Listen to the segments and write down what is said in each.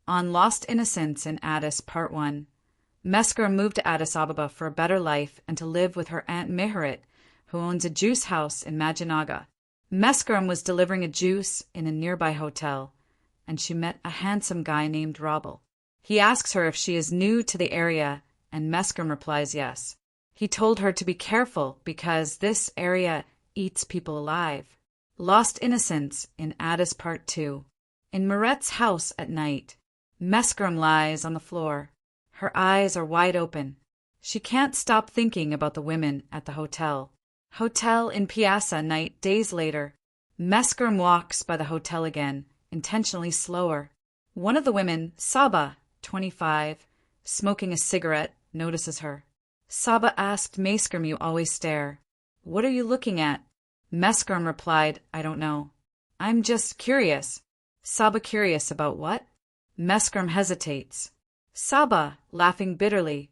On Lost Innocence in Addis, Part 1. Meskerim moved to Addis Ababa for a better life and to live with her Aunt Mihrit, who owns a juice house in Majinaga. Meskerim was delivering a juice in a nearby hotel, and she met a handsome guy named Rabel. He asks her if she is new to the area, and Meskerim replies yes. He told her to be careful because this area eats people alive. Lost Innocence in Addis, Part 2. In Mihret's house at night, Meskerim lies on the floor. Her eyes are wide open. She can't stop thinking about the women at the hotel. Hotel in Piazza night. Days later, Meskerim walks by the hotel again, intentionally slower. One of the women, Saba, 25, smoking a cigarette, notices her. Saba asked Meskerim, "You always stare. What are you looking at?" Meskerim replied, "I don't know. I'm just curious." Saba, curious about what? Meskerim hesitates. Saba, laughing bitterly,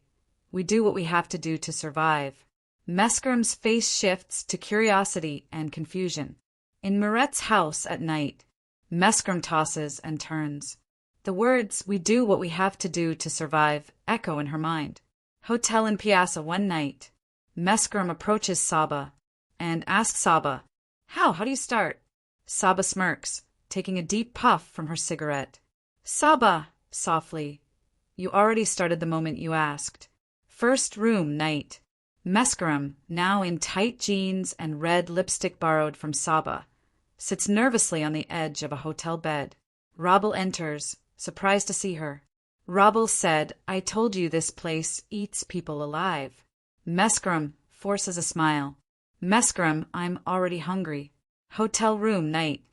"We do what we have to do to survive." Meskerim's face shifts to curiosity and confusion. In Mihret's house at night, Meskerim tosses and turns. The words, "we do what we have to do to survive," echo in her mind. Hotel in Piazza one night. Meskerim approaches Saba and asks Saba, How do you start?" Saba smirks, taking a deep puff from her cigarette. "Saba," softly, "you already started the moment you asked." First room night. Meskerim, now in tight jeans and red lipstick borrowed from Saba, sits nervously on the edge of a hotel bed. Rabel enters, surprised to see her. Rabel said, "I told you this place eats people alive." Meskerim forces a smile. "Meskerim, I'm already hungry." Hotel room night.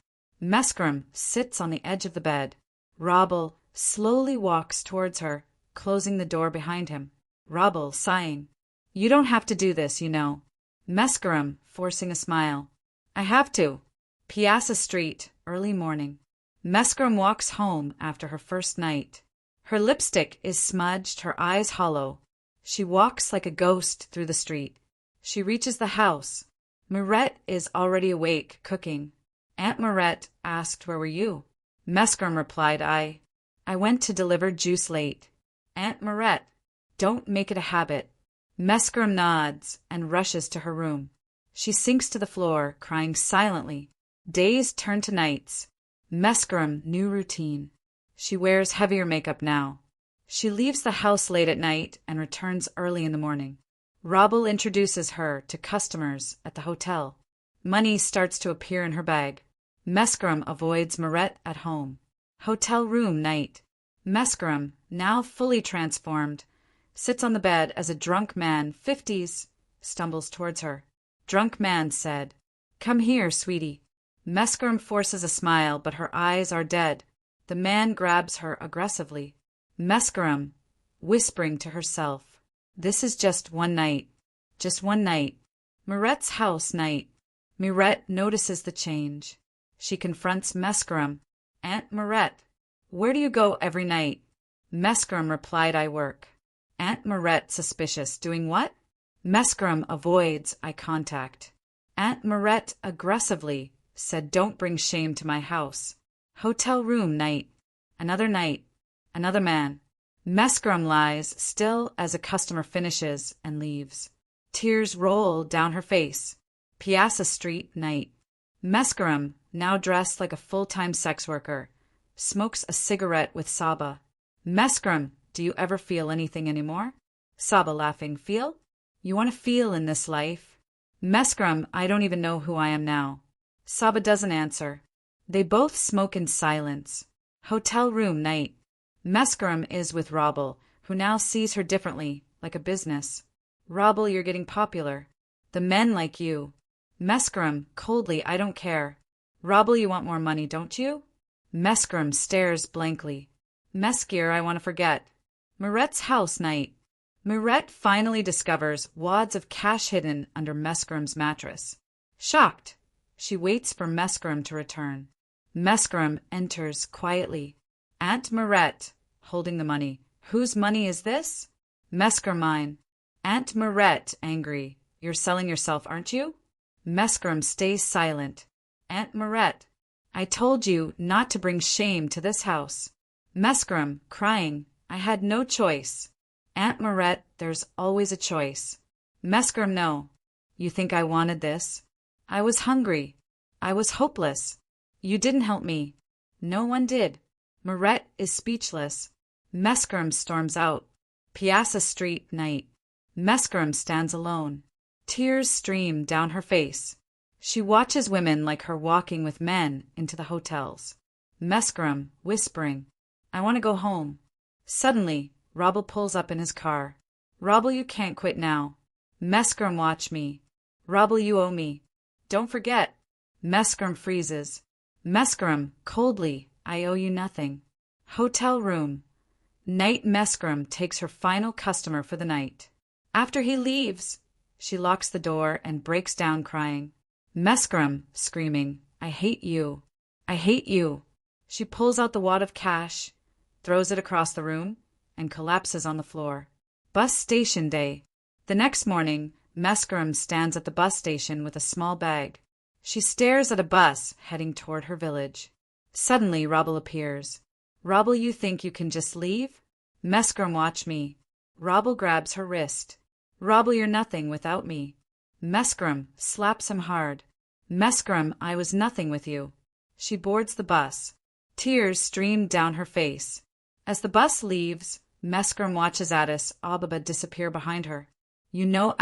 Meskerim sits on the edge of the bed. Rabel slowly walks towards her, closing the door behind him. Rabel, sighing, "You don't have to do this, you know." Meskerim, forcing a smile, "I have to." Piazza Street, early morning. Meskerim walks home after her first night. Her lipstick is smudged, her eyes hollow. She walks like a ghost through the street. She reaches the house. Mihret is already awake, cooking. Aunt Mihret asked, "Where were you?" Meskerim replied, I went to deliver juice late." Aunt Mihret, "Don't make it a habit." Meskerim nods and rushes to her room. She sinks to the floor, crying silently. Days turn to nights. Meskerim, new routine. She wears heavier makeup now. She leaves the house late at night and returns early in the morning. Rabel introduces her to customers at the hotel. Money starts to appear in her bag. Meskerim avoids Mihret at home. Hotel room night. Meskerim, now fully transformed, sits on the bed as a drunk man, 50s, stumbles towards her. Drunk man said, "Come here, sweetie." Meskerim forces a smile, but her eyes are dead. The man grabs her aggressively. Meskerim, whispering to herself, "This is just one night. Just one night." Mihret's house night. Mihret notices the change. She confronts Meskerim. "Aunt Mihret, where do you go every night?" Meskerim replied, "I work." Aunt Mihret, suspicious, "Doing what?" Meskerim avoids eye contact. Aunt Mihret, aggressively, said, "Don't bring shame to my house." Hotel room night. Another night. Another man. Meskerim lies still as a customer finishes and leaves. Tears roll down her face. Piazza Street night. Meskerim, now dressed like a full-time sex worker, smokes a cigarette with Saba. Meskerim, "Do you ever feel anything anymore?" Saba, laughing, "Feel? You want to feel in this life?" Meskerim, "I don't even know who I am now." Saba doesn't answer. They both smoke in silence. Hotel room night. Meskerim is with Rabel, who now sees her differently, like a business. "Rabel, you're getting popular. The men like you." Meskerim, coldly, "I don't care." "Rabel, you want more money, don't you?" Meskerim stares blankly. "Meskir, I want to forget." Mihret's house night. Mihret finally discovers wads of cash hidden under Meskerim's mattress. Shocked, she waits for Meskerim to return. Meskerim enters quietly. Aunt Mihret, holding the money. "Whose money is this?" Meskerim, "Mine." Aunt Mihret, angry, "You're selling yourself, aren't you?" Meskerim stays silent. Aunt Mihret, "I told you not to bring shame to this house." Mescarum, crying, I had no choice. Aunt Mirette, there's always a choice. Mescarum, no. You think I wanted this? I was hungry. I was hopeless. You didn't help me. No one did. Mirette is speechless. Mescarum storms out. Piazza Street, night. Mescarum stands alone. Tears stream down her face. She watches women like her walking with men into the hotels. Mescarum, whispering, I want to go home. Suddenly, Robble pulls up in his car. Robble, you can't quit now. Mescarum, watch me. Robble, you owe me. Don't forget. Mescarum freezes. Mescarum, coldly, I owe you nothing. Hotel room. Night. Mescarum takes her final customer for the night. After he leaves, she locks the door and breaks down crying. Mescarum, screaming, I hate you. I hate you. She pulls out the wad of cash, throws it across the room, and collapses on the floor. Bus station day. The next morning, Mescarum stands at the bus station with a small bag. She stares at a bus heading toward her village. Suddenly, Robble appears. Robble, you think you can just leave? Mescarum, watch me. Robble grabs her wrist. Robble, you're nothing without me. Mescarum slaps him hard. Mescarum, I was nothing with you. She boards the bus. Tears stream down her face. As the bus leaves, Mescarum watches Addis Ababa disappear behind her. You know,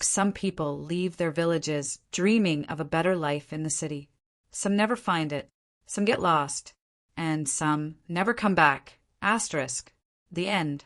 some people leave their villages dreaming of a better life in the city. Some never find it. Some get lost. And some never come back. The end.